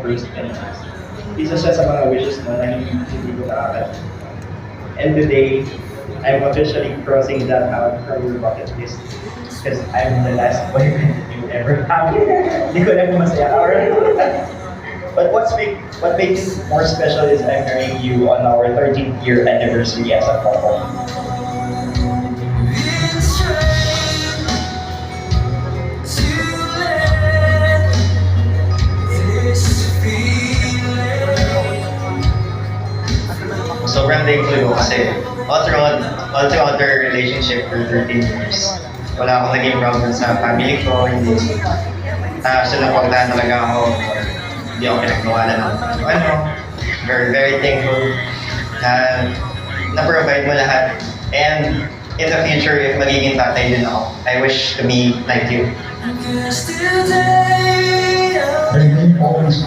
first and isa siya sa mga wishes mo na hindi ko nakakalimutan. And today, I'm officially crossing that out from your bucket list because I'm the last boyfriend that you ever have. Hindi ko alam kung masaya ka or But what makes it more special is I'm marrying you on our 13th year anniversary as a couple. Sobrang thankful ko kasi all throughout our relationship for 13 years, wala akong naging problem sa family ko, hindi sinapagdaan talaga ako, hindi ako pinagbawalan ng ano. Very, very thankful na na-provide mo lahat. And in the future, if magiging tatay din ako, I wish to be like you. Her name always